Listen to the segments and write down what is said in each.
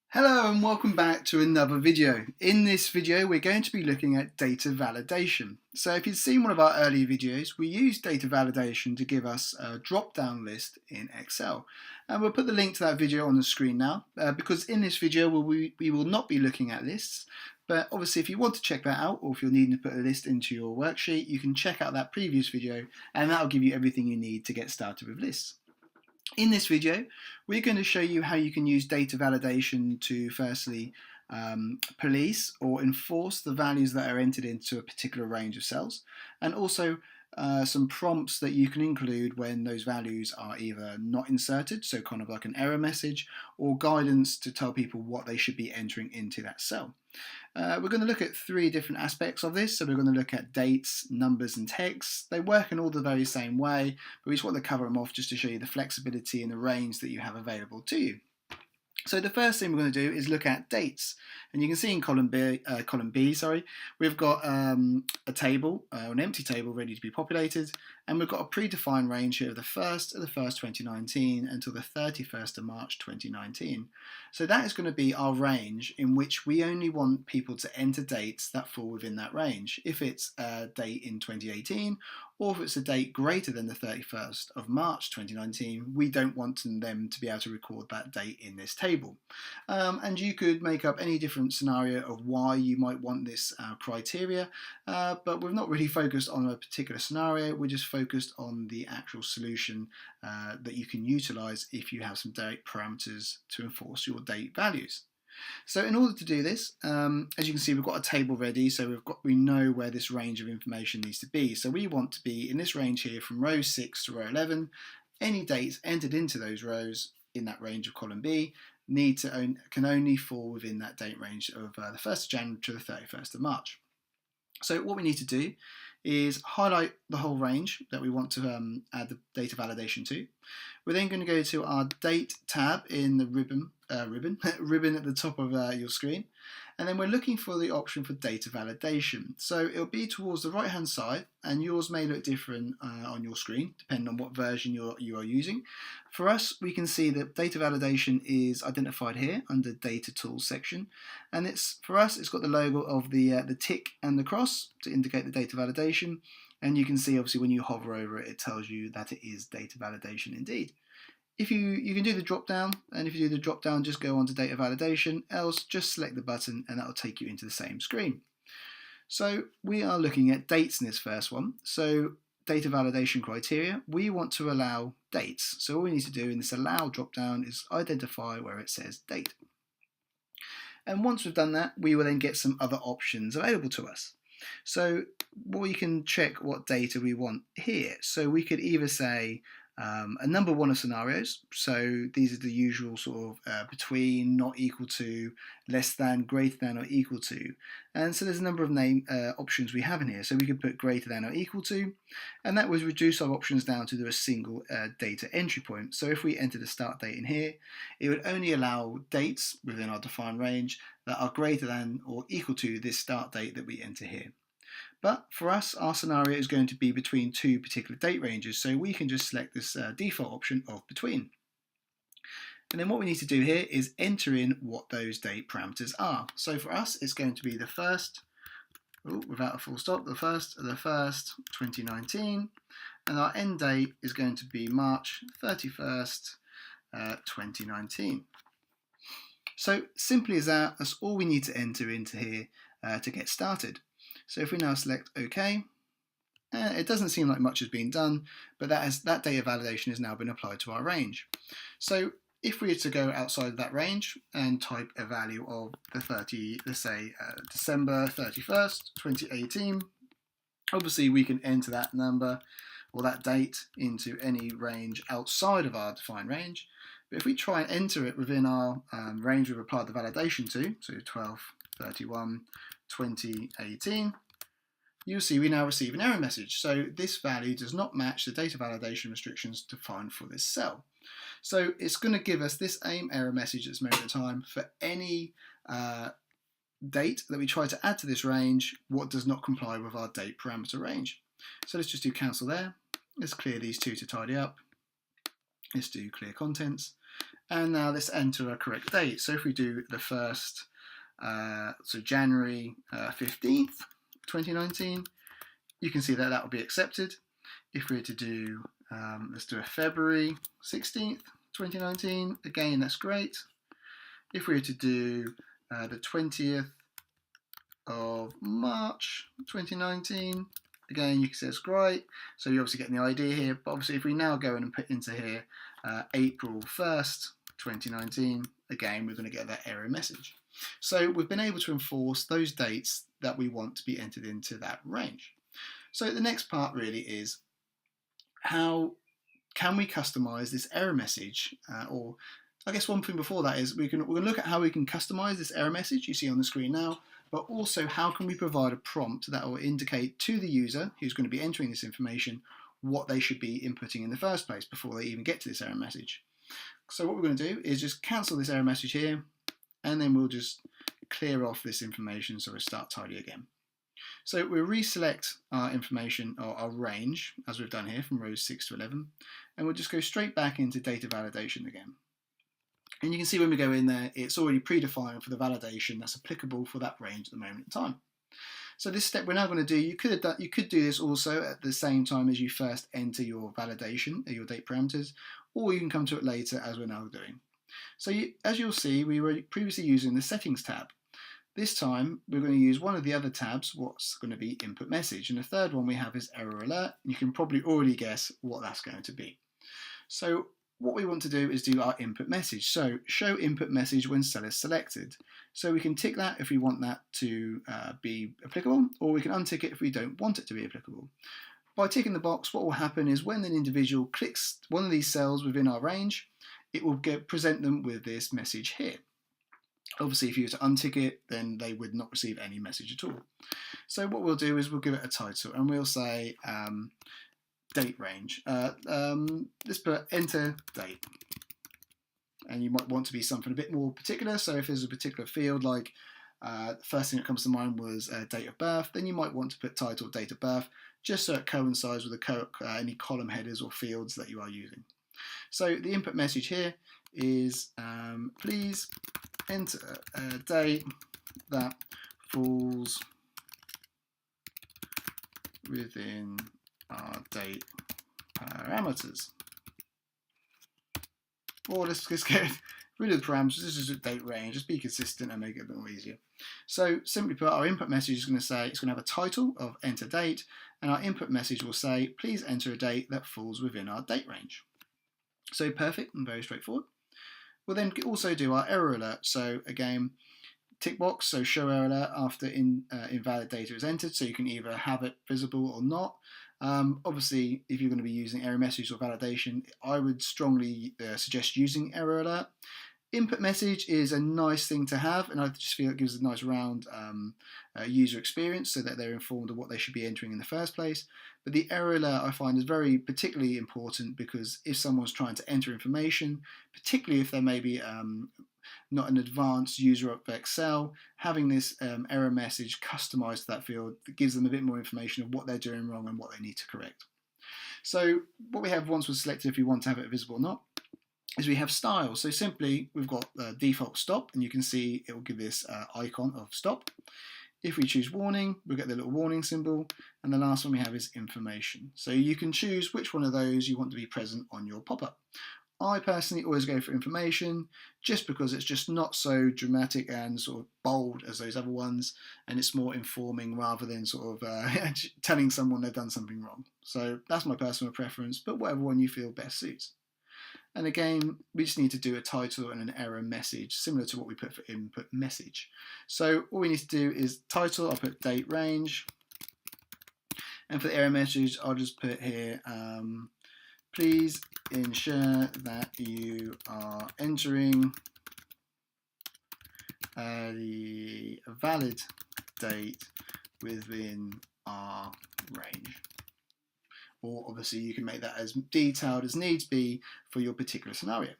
Hello and welcome back to another video. In this video we're going to be looking at data validation. So if you've seen one of our earlier videos, we use data validation to give us a drop-down list in Excel. And we'll put the link to that video on the screen now because in this video we will not be looking at lists. But obviously if you want to check that out, or if you're needing to put a list into your worksheet, you can check out that previous video and that'll give you everything you need to get started with lists. In this video, we're going to show you how you can use data validation to firstly police or enforce the values that are entered into a particular range of cells, and also some prompts that you can include when those values are either not inserted, so kind of like an error message, or guidance to tell people what they should be entering into that cell. We're going to look at three different aspects of this. So we're going to look at dates, numbers and text. They work in all the very same way, but we just want to cover them off just to show you the flexibility and the range that you have available to you. So the first thing we're going to do is look at dates, and you can see in column B, we've got a table, an empty table ready to be populated, and we've got a predefined range here of the 1st of the 1st 2019 until the 31st of March 2019. So that is going to be our range in which we only want people to enter dates that fall within that range. If it's a date in 2018, or if it's a date greater than the 31st of March 2019, we don't want them to be able to record that date in this table. And you could make up any different scenario of why you might want this criteria, but we've not really focused on a particular scenario. We're just focused on the actual solution that you can utilize if you have some date parameters to enforce your date values. So in order to do this, as you can see, we've got a table ready, so we know where this range of information needs to be. So we want to be in this range here from row 6 to row 11. Any dates entered into those rows in that range of column B can only fall within that date range of the 1st of January to the 31st of March. So what we need to do is highlight the whole range that we want to add the data validation to. We're then going to go to our date tab in the ribbon at the top of your screen, and then we're looking for the option for data validation. So it'll be towards the right hand side, and yours may look different on your screen depending on what version you are using. For us, we can see that data validation is identified here under data tools section, and for us it's got the logo of the tick and the cross to indicate the data validation, and you can see obviously when you hover over it, it tells you that it is data validation indeed. If you can do the drop down, and if you do the drop down, just go on to data validation, else just select the button and that will take you into the same screen. So we are looking at dates in this first one. So data validation criteria, we want to allow dates. So all we need to do in this allow drop down is identify where it says date. And once we've done that, we will then get some other options available to us. So we can check what data we want here. So we could either say a number one of scenarios, so these are the usual sort of between, not equal to, less than, greater than or equal to, and so there's a number of options we have in here. So we could put greater than or equal to, and that would reduce our options down to a single data entry point. So if we enter the start date in here, it would only allow dates within our defined range that are greater than or equal to this start date that we enter here. But for us, our scenario is going to be between two particular date ranges, so we can just select this default option of between. And then what we need to do here is enter in what those date parameters are. So for us, it's going to be the 1st, without a full stop, the 1st of the 1st, 2019, and our end date is going to be March 31st, 2019. So simply as that, that's all we need to enter into here to get started. So if we now select OK, it doesn't seem like much has been done, but that data validation has now been applied to our range. So if we were to go outside of that range and type a value of let's say December 31st, 2018, obviously we can enter that number or that date into any range outside of our defined range. But if we try and enter it within our range we've applied the validation to, so 12/31, 2018, you'll see we now receive an error message. So this value does not match the data validation restrictions defined for this cell. So it's going to give us this aim error message at this moment in time for any date that we try to add to this range what does not comply with our date parameter range. So let's just do cancel there. Let's clear these two to tidy up. Let's do clear contents. And now let's enter a correct date. So if we do the first, so January 15th, 2019, you can see that that will be accepted. If we were to do, let's do a February 16th, 2019, again, that's great. If we were to do the 20th of March 2019, again, you can see it's great. So you're obviously getting the idea here, but obviously if we now go in and put into here April 1st, 2019, again, we're going to get that error message. So we've been able to enforce those dates that we want to be entered into that range. So the next part really is how can we customize this error message? Or I guess one thing before that is we're going to look at how we can customize this error message you see on the screen now, but also how can we provide a prompt that will indicate to the user who's going to be entering this information what they should be inputting in the first place before they even get to this error message. So what we're going to do is just cancel this error message here, and then we'll just clear off this information so we'll start tidy again. So we'll reselect our information or our range as we've done here from rows 6 to 11, and we'll just go straight back into data validation again. And you can see when we go in there, it's already predefined for the validation that's applicable for that range at the moment in time. So this step we're now going to do, you could do this also at the same time as you first enter your validation, your date parameters, or you can come to it later as we're now doing. So as you'll see, we were previously using the settings tab. This time we're going to use one of the other tabs, what's going to be input message, and the third one we have is error alert. You can probably already guess what that's going to be. So what we want to do is do our input message. So show input message when cell is selected. So we can tick that if we want that to be applicable, or we can untick it if we don't want it to be applicable. By ticking the box, what will happen is when an individual clicks one of these cells within our range, it will present them with this message here. Obviously, if you were to untick it, then they would not receive any message at all. So what we'll do is we'll give it a title, and we'll say date range. Let's put enter date. And you might want to be something a bit more particular. So if there's a particular field, like the first thing that comes to mind was date of birth, then you might want to put title date of birth, just so it coincides with any column headers or fields that you are using. So the input message here is please enter a date that falls within our date parameters. Or let's get rid of the parameters. This is a date range. Just be consistent and make it a bit more easier. So simply put, our input message is going to say it's going to have a title of enter date, and our input message will say please enter a date that falls within our date range. So perfect and very straightforward. We'll then also do our error alert. So again, tick box, so show error alert after invalid data is entered, so you can either have it visible or not. Obviously, if you're going to be using error message or validation, I would strongly suggest using error alert. Input message is a nice thing to have, and I just feel it gives a nice round user experience so that they're informed of what they should be entering in the first place. But the error alert I find is very particularly important, because if someone's trying to enter information, particularly if they're maybe not an advanced user of Excel, having this error message customized to that field gives them a bit more information of what they're doing wrong and what they need to correct. So what we have once we're selected, if we want to have it visible or not, is we have style. So simply we've got default stop, and you can see it will give this icon of stop. If we choose warning, we'll get the little warning symbol, and the last one we have is information. So you can choose which one of those you want to be present on your pop-up. I personally always go for information, just because it's just not so dramatic and sort of bold as those other ones, and it's more informing rather than sort of telling someone they've done something wrong. So that's my personal preference, but whatever one you feel best suits. And again, we just need to do a title and an error message, similar to what we put for input message. So all we need to do is title, I'll put date range. And for the error message, I'll just put here, please ensure that you are entering the valid date within our range. Or obviously you can make that as detailed as needs be for your particular scenario.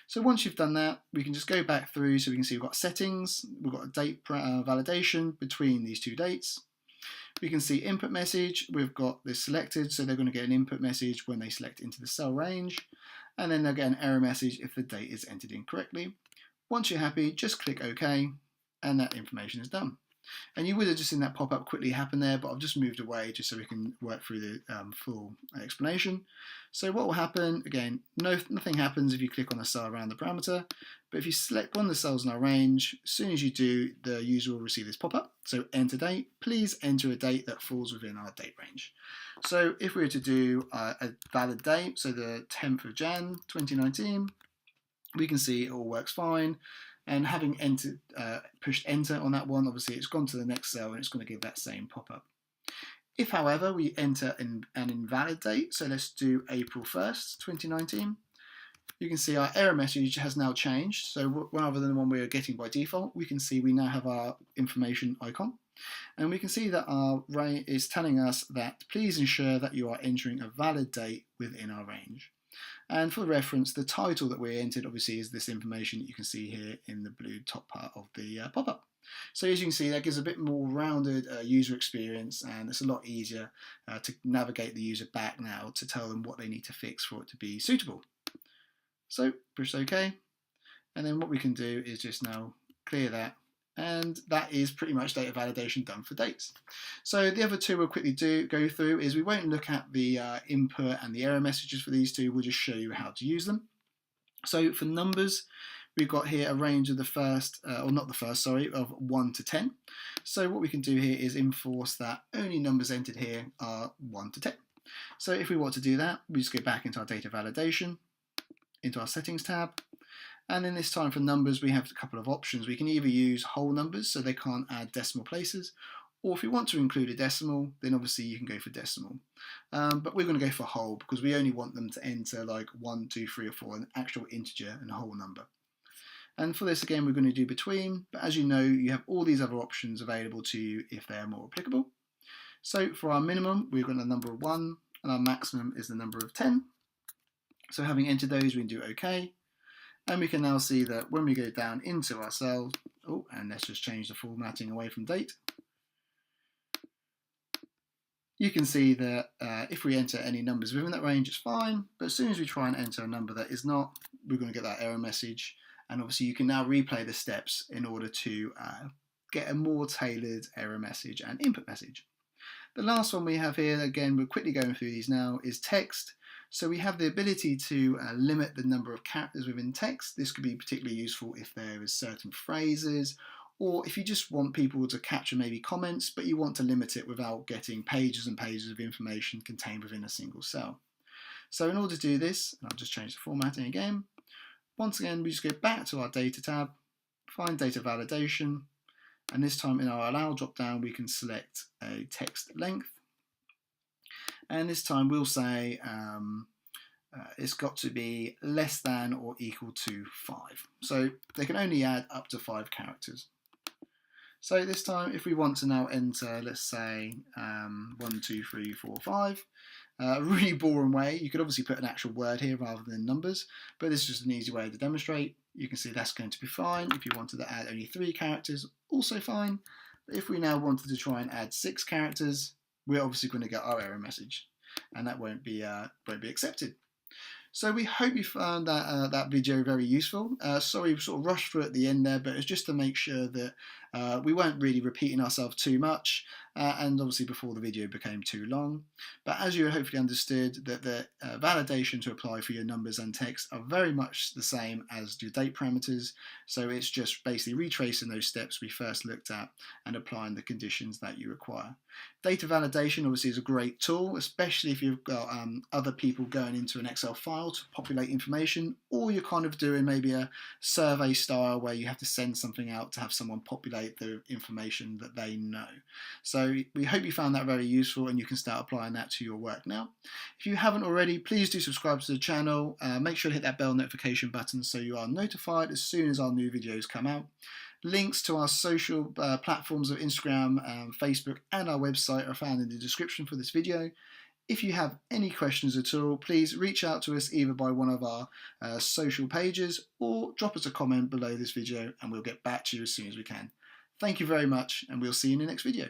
So once you've done that, we can just go back through, so we can see we've got settings, we've got a date validation between these two dates. We can see input message, we've got this selected, so they're going to get an input message when they select into the cell range. and then they'll get an error message if the date is entered incorrectly. Once you're happy, just click OK, and that information is done. And you would have just seen that pop-up quickly happen there, but I've just moved away just so we can work through the full explanation. So what will happen, again, nothing happens if you click on a cell around the parameter, but if you select one of the cells in our range, as soon as you do, the user will receive this pop-up. So enter date, please enter a date that falls within our date range. So if we were to do a valid date, so the 10th of Jan 2019, we can see it all works fine. And having pushed enter on that one, obviously it's gone to the next cell and it's going to give that same pop-up. If, however, we enter an invalid date, so let's do April 1st, 2019, you can see our error message has now changed. So rather than the one we are getting by default, we can see we now have our information icon. And we can see that our range is telling us that please ensure that you are entering a valid date within our range. And for reference, the title that we entered obviously is this information that you can see here in the blue top part of the pop-up. So as you can see, that gives a bit more rounded user experience, and it's a lot easier to navigate the user back now to tell them what they need to fix for it to be suitable. So push OK, and then what we can do is just now clear that, and that is pretty much data validation done for dates. So the other two we'll quickly go through is we won't look at the input and the error messages for these two, we'll just show you how to use them. So for numbers, we've got here a range of of 1 to 10. So what we can do here is enforce that only numbers entered here are 1 to 10. So if we want to do that, we just go back into our data validation, into our settings tab, and then this time for numbers we have a couple of options. We can either use whole numbers so they can't add decimal places, or if you want to include a decimal, then obviously you can go for decimal. But we're going to go for whole because we only want them to enter like 1, 2, 3 or 4, an actual integer and a whole number. And for this again we're going to do between, but as you know you have all these other options available to you if they are more applicable. So for our minimum we've got a number of 1 and our maximum is the number of 10. So having entered those we can do OK. And we can now see that when we go down into our cell, and let's just change the formatting away from date. You can see that if we enter any numbers within that range, it's fine. But as soon as we try and enter a number that is not, we're going to get that error message. And obviously you can now replay the steps in order to get a more tailored error message and input message. The last one we have here, again, we're quickly going through these now, is text. So we have the ability to limit the number of characters within text. This could be particularly useful if there is certain phrases, or if you just want people to capture maybe comments, but you want to limit it without getting pages and pages of information contained within a single cell. So in order to do this, and I'll just change the formatting again, once again we just go back to our data tab, find data validation, and this time in our allow drop down we can select a text length. And this time we'll say it's got to be less than or equal to 5. So they can only add up to 5 characters. So this time if we want to now enter, let's say 1, 2, 3, 4, 5, a really boring way, you could obviously put an actual word here rather than numbers, but this is just an easy way to demonstrate. You can see that's going to be fine. If you wanted to add only 3 characters, also fine. But if we now wanted to try and add 6 characters, we're obviously going to get our error message, and that won't be accepted. So we hope you found that video very useful. Sorry we sort of rushed through at the end there, but it's just to make sure that we weren't really repeating ourselves too much, and obviously before the video became too long. But as you hopefully understood, that the validation to apply for your numbers and text are very much the same as your date parameters. So it's just basically retracing those steps we first looked at and applying the conditions that you require. Data validation obviously is a great tool, especially if you've got other people going into an Excel file to populate information, or you're kind of doing maybe a survey style where you have to send something out to have someone populate the information that they know. So we hope you found that very useful and you can start applying that to your work now. If you haven't already, please do subscribe to the channel. Make sure to hit that bell notification button so you are notified as soon as our new videos come out. Links to our social platforms of Instagram, Facebook and our website are found in the description for this video. If you have any questions at all, please reach out to us either by one of our social pages or drop us a comment below this video and we'll get back to you as soon as we can. Thank you very much and we'll see you in the next video.